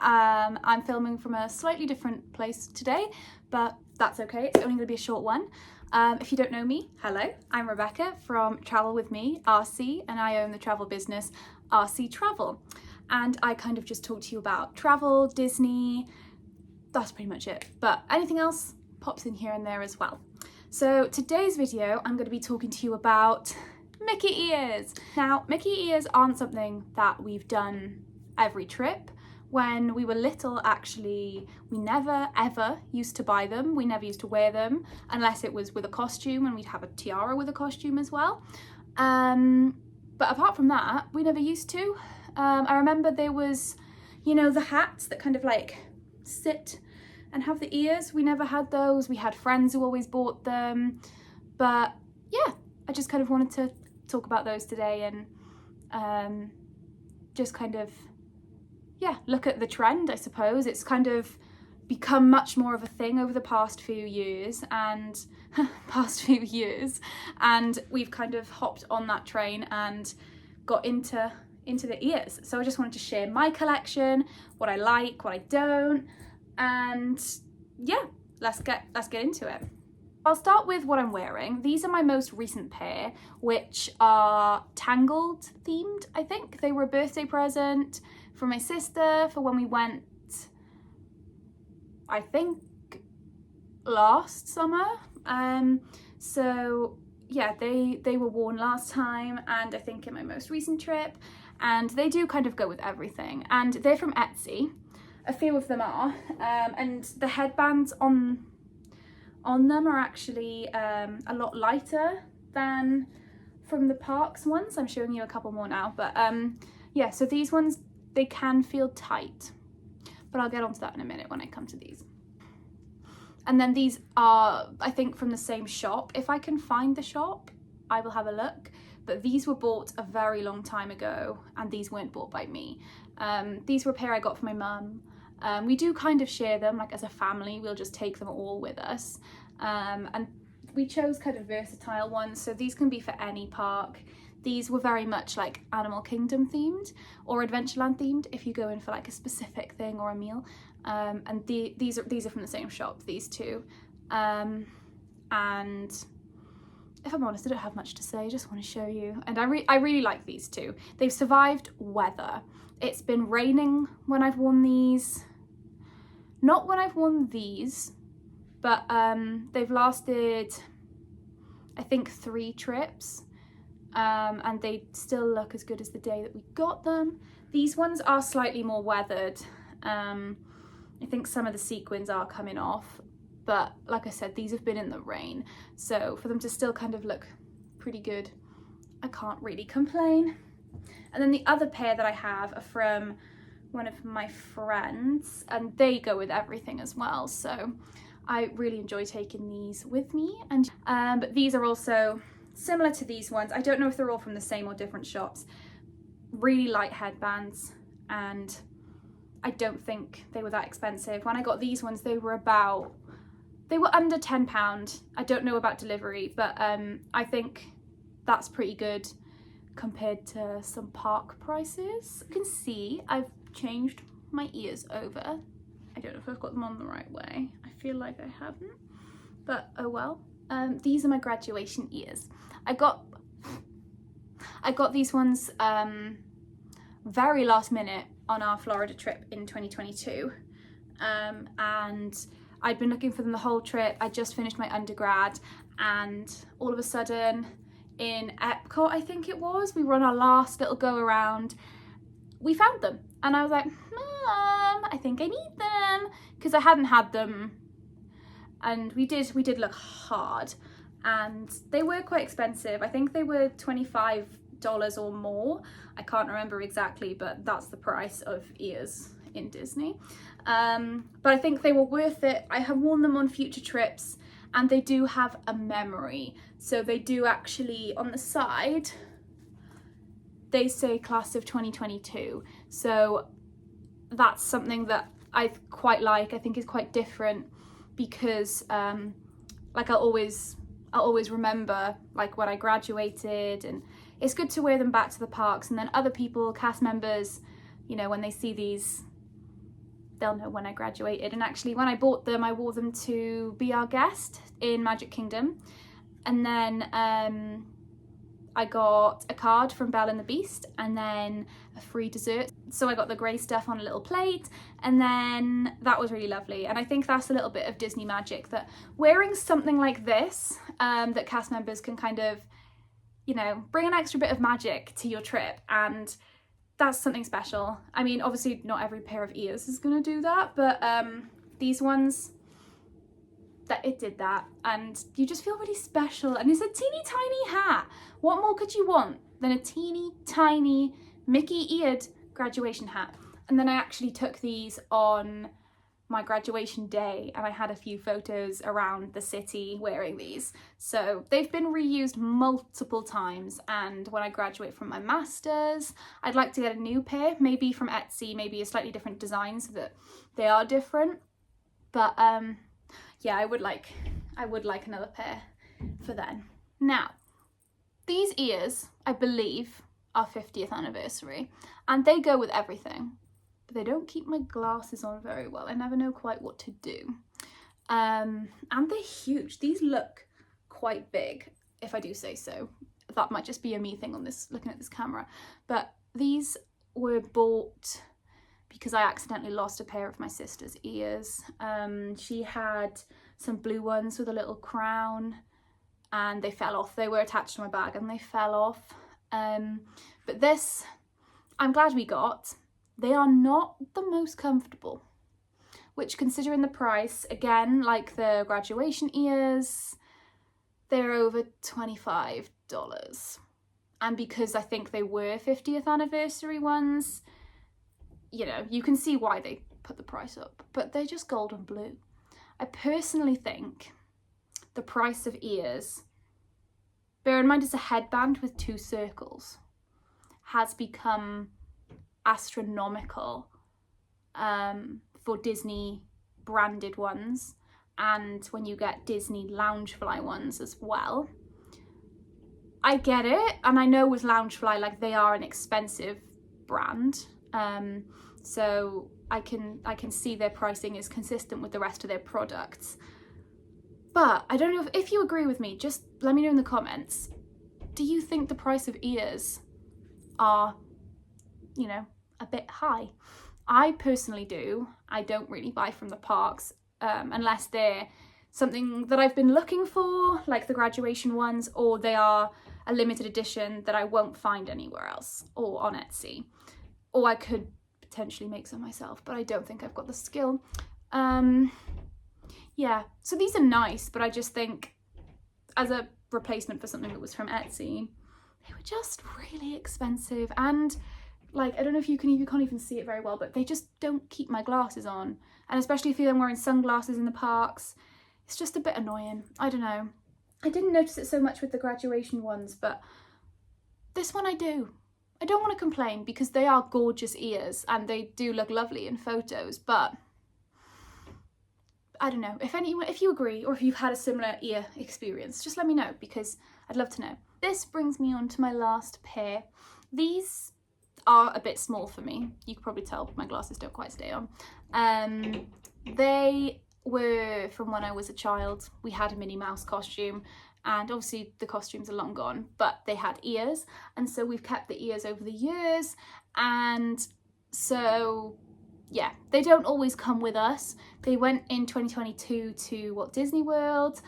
I'm filming from a slightly different place today, but that's okay, it's only going to be a short one. If you don't know me, hello, I'm Rebecca from Travel With Me, RC, and I own the travel business RC Travel. And I kind of just talk to you about travel, Disney, that's pretty much it. But anything else pops in here and there as well. So today's video, I'm going to be talking to you about Mickey ears. Now, Mickey ears aren't something that we've done every trip. When we were little, actually, we never ever used to buy them. We never used to wear them unless it was with a costume, and we'd have a tiara with a costume as well. But apart from that, we never used to. I remember there was, you know, the hats that kind of like sit and have the ears. We never had those. We had friends who always bought them. But yeah, I just kind of wanted to talk about those today and just kind of, yeah, look at the trend, I suppose. It's kind of become much more of a thing over the past few years and we've kind of hopped on that train and got into the ears. So I just wanted to share my collection, what I like, what I don't, and yeah, let's get into it. I'll start with what I'm wearing. These are my most recent pair, which are Tangled themed, I think. They were a birthday present from my sister for when we went, I think, last summer. So yeah, they were worn last time and I think in my most recent trip, and they do kind of go with everything. And they're from Etsy. A few of them are, and the headbands on them are actually a lot lighter than from the Parks ones. I'm showing you a couple more now, but yeah, so these ones, they can feel tight, but I'll get onto that in a minute when I come to these. And then these are, I think, from the same shop. If I can find the shop, I will have a look, but these were bought a very long time ago and these weren't bought by me. These were a pair I got for my mum. We do kind of share them, like as a family, we'll just take them all with us. And we chose kind of versatile ones, so these can be for any park. These were very much like Animal Kingdom themed or Adventureland themed if you go in for like a specific thing or a meal. And these are from the same shop, these two. And if I'm honest, I don't have much to say, I just want to show you. And I really like these two. They've survived weather. It's been raining when I've worn these. Not when I've worn these, but they've lasted, I think, 3 trips. And they still look as good as the day that we got them. These ones are slightly more weathered. I think some of the sequins are coming off, but like I said, these have been in the rain. So for them to still kind of look pretty good, I can't really complain. And then the other pair that I have are from one of my friends, and they go with everything as well. So I really enjoy taking these with me. And but these are also similar to these ones. I don't know if they're all from the same or different shops. Really light headbands, and I don't think they were that expensive. When I got these ones, they were under £10. I don't know about delivery, but I think that's pretty good compared to some park prices. You can see I've changed my ears over. I don't know if I've got them on the right way. I feel like I haven't, but oh well. These are my graduation ears. I got these ones very last minute on our Florida trip in 2022, and I'd been looking for them the whole trip. I just finished my undergrad, and all of a sudden in Epcot, I think it was, we were on our last little go around, we found them, and I was like, Mom, I think I need them, because I hadn't had them. And we did look hard, and they were quite expensive. I think they were $25 or more. I can't remember exactly, but that's the price of ears in Disney. But I think they were worth it. I have worn them on future trips, and they do have a memory. So they do actually, on the side, they say class of 2022. So that's something that I quite like. I think is quite different, because like I'll always remember like when I graduated, and it's good to wear them back to the parks, and then other people, cast members, you know, when they see these they'll know when I graduated. And actually when I bought them, I wore them to Be Our Guest in Magic Kingdom. And then I got a card from Belle and the Beast, and then a free dessert. So I got the grey stuff on a little plate, and then that was really lovely. And I think that's a little bit of Disney magic, that wearing something like this, that cast members can kind of, you know, bring an extra bit of magic to your trip, and that's something special. I mean, obviously not every pair of ears is gonna do that, but these ones, that it did that, and you just feel really special. And it's a teeny tiny hat. What more could you want than a teeny tiny Mickey eared graduation hat? And then I actually took these on my graduation day, and I had a few photos around the city wearing these. So they've been reused multiple times, and when I graduate from my masters, I'd like to get a new pair, maybe from Etsy, maybe a slightly different design so that they are different. But yeah, I would like another pair for then. Now, these ears, I believe, are 50th anniversary, and they go with everything, but they don't keep my glasses on very well. I never know quite what to do. And they're huge. These look quite big, if I do say so. That might just be a me thing on this, looking at this camera. But these were bought because I accidentally lost a pair of my sister's ears. She had some blue ones with a little crown, and they fell off. They were attached to my bag and they fell off. But this, I'm glad we got. They are not the most comfortable, which, considering the price, again, like the graduation ears, they're over $25. And because I think they were 50th anniversary ones, you know, you can see why they put the price up, but they're just gold and blue. I personally think the price of ears, bear in mind it's a headband with 2 circles, has become astronomical for Disney branded ones, and when you get Disney Loungefly ones as well. I get it, and I know with Loungefly, like, they are an expensive brand, so I can see their pricing is consistent with the rest of their products. But I don't know if you agree with me, just let me know in the comments. Do you think the price of ears are, you know, a bit high? I personally do. I don't really buy from the parks unless they're something that I've been looking for, like the graduation ones, or they are a limited edition that I won't find anywhere else, or on Etsy. Or I could potentially make some myself, but I don't think I've got the skill. Yeah, so these are nice, but I just think as a replacement for something that was from Etsy, they were just really expensive. And like, I don't know if you can't even see it very well, but they just don't keep my glasses on. And especially if I'm wearing sunglasses in the parks, it's just a bit annoying. I don't know. I didn't notice it so much with the graduation ones, but this one I do. I don't want to complain because they are gorgeous ears and they do look lovely in photos, but I don't know. If you agree, or if you've had a similar ear experience, just let me know because I'd love to know. This brings me on to my last pair. These are a bit small for me. You can probably tell my glasses don't quite stay on. They were from when I was a child. We had a Minnie Mouse costume, and obviously the costumes are long gone, but they had ears, and so we've kept the ears over the years. And so yeah, they don't always come with us. They went in 2022 to Walt Disney World,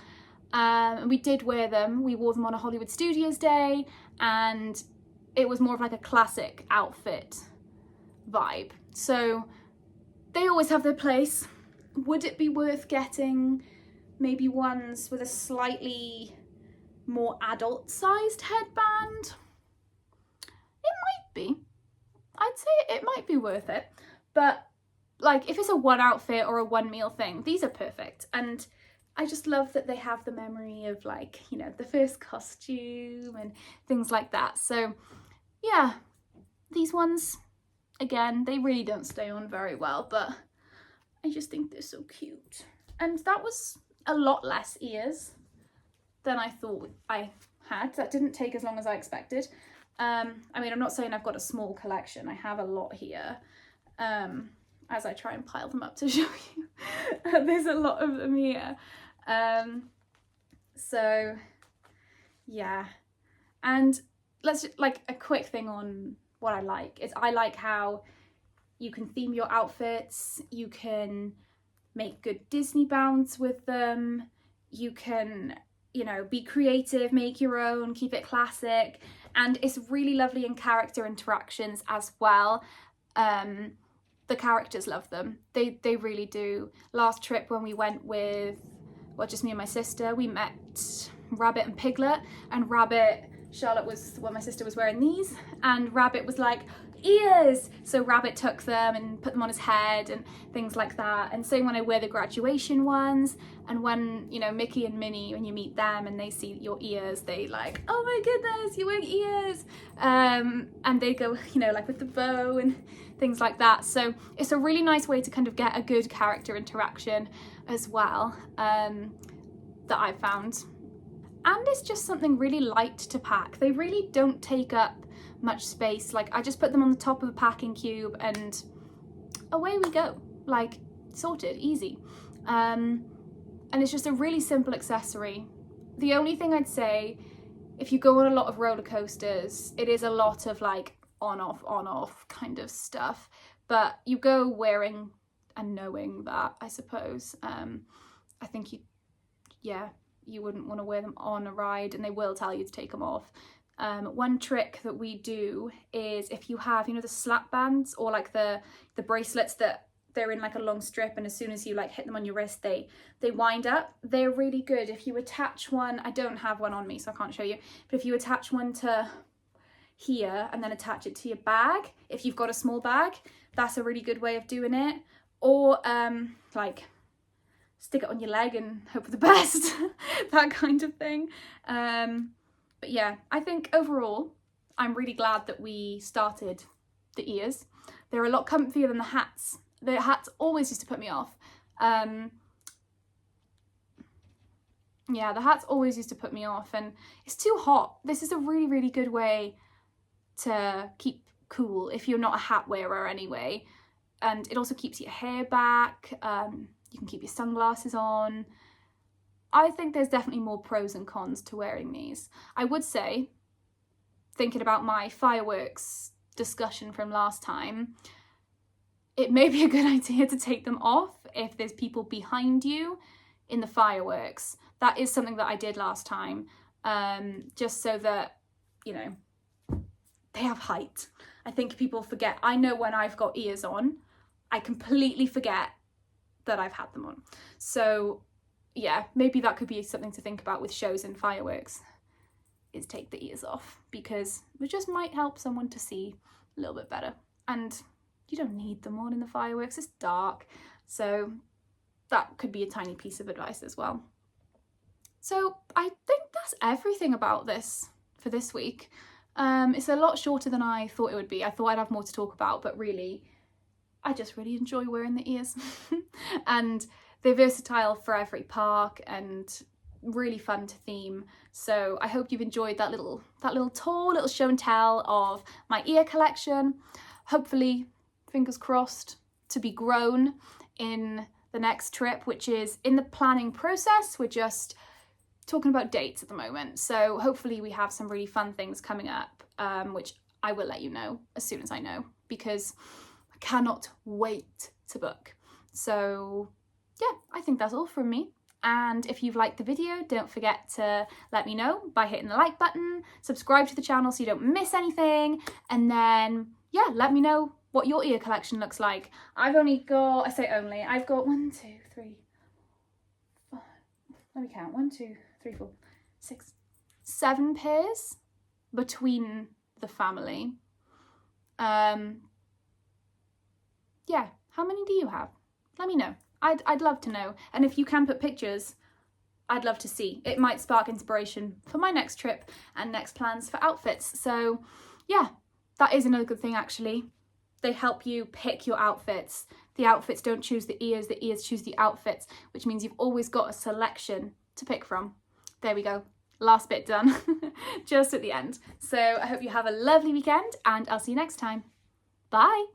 and we did wear them. We wore them on a Hollywood Studios day, and it was more of like a classic outfit vibe. So they always have their place. Would it be worth getting maybe ones with a slightly more adult-sized headband? It might be. I'd say it might be worth it. But like, if it's a one outfit or a one meal thing, these are perfect. And I just love that they have the memory of, like, you know, the first costume and things like that. So yeah, these ones, again, they really don't stay on very well, but I just think they're so cute. And that was a lot less ears than I thought I had. That didn't take as long as I expected. I mean, I'm not saying I've got a small collection. I have a lot here. I as I try and pile them up to show you. There's a lot of them here. So yeah, and let's like a quick thing on what I like is I like how you can theme your outfits, you can make good Disney bounds with them, you can, you know, be creative, make your own, keep it classic, and it's really lovely in character interactions as well. The characters love them, they really do. Last trip when we went with, well, just me and my sister, we met Rabbit and Piglet, and Rabbit, Charlotte was, well, my sister was wearing these, and Rabbit was like, ears! So Rabbit took them and put them on his head and things like that. And same when I wear the graduation ones, and when, you know, Mickey and Minnie, when you meet them and they see your ears, they like, oh my goodness, you're wearing ears! And they go, you know, like with the bow and things like that. So it's a really nice way to kind of get a good character interaction as well, that I've found. And it's just something really light to pack. They really don't take up much space. Like, I just put them on the top of a packing cube and away we go. Like, sorted, easy. And it's just a really simple accessory. The only thing I'd say, if you go on a lot of roller coasters, it is a lot of like on off kind of stuff. But you go wearing and knowing that, I suppose. I think you wouldn't want to wear them on a ride, and they will tell you to take them off. One trick that we do is if you have, you know, the slap bands or like the bracelets that they're in like a long strip, and as soon as you like hit them on your wrist, they wind up. They're really good. If you attach one, I don't have one on me so I can't show you, but if you attach one to here and then attach it to your bag, if you've got a small bag, that's a really good way of doing it. Or like stick it on your leg and hope for the best, that kind of thing. But yeah, I think overall, I'm really glad that we started the ears. They're a lot comfier than the hats. The hats always used to put me off. Yeah, the hats always used to put me off, and it's too hot. This is a really, really good way to keep cool if you're not a hat wearer anyway. And it also keeps your hair back. You can keep your sunglasses on. I think there's definitely more pros and cons to wearing these. I would say, thinking about my fireworks discussion from last time, it may be a good idea to take them off if there's people behind you in the fireworks. That is something that I did last time, just so that, you know, they have height. I think people forget. I know when I've got ears on, I completely forget that I've had them on. So yeah, maybe that could be something to think about with shows and fireworks, is take the ears off, because it just might help someone to see a little bit better. And you don't need them on in the fireworks, it's dark. So that could be a tiny piece of advice as well. So I think that's everything about this for this week. It's a lot shorter than I thought it would be. I thought I'd have more to talk about, but really, I just really enjoy wearing the ears. And they're versatile for every park and really fun to theme. So I hope you've enjoyed that little tour, little show and tell of my ear collection. Hopefully, fingers crossed, to be grown in the next trip, which is in the planning process. We're just talking about dates at the moment. So hopefully we have some really fun things coming up, which I will let you know as soon as I know, because I cannot wait to book. So yeah, I think that's all from me. And if you've liked the video, don't forget to let me know by hitting the like button, subscribe to the channel so you don't miss anything, and then yeah, let me know what your ear collection looks like. I've only got, I say only, I've got 1, 2, 3, 4, let me count, 1, 2, 3, 4, 6, 7 pairs between the family. Yeah, how many do you have? Let me know. I'd love to know. And if you can put pictures, I'd love to see. It might spark inspiration for my next trip and next plans for outfits. So yeah, that is another good thing actually. They help you pick your outfits. The outfits don't choose the ears choose the outfits, which means you've always got a selection to pick from. There we go. Last bit done, just at the end. So I hope you have a lovely weekend and I'll see you next time. Bye.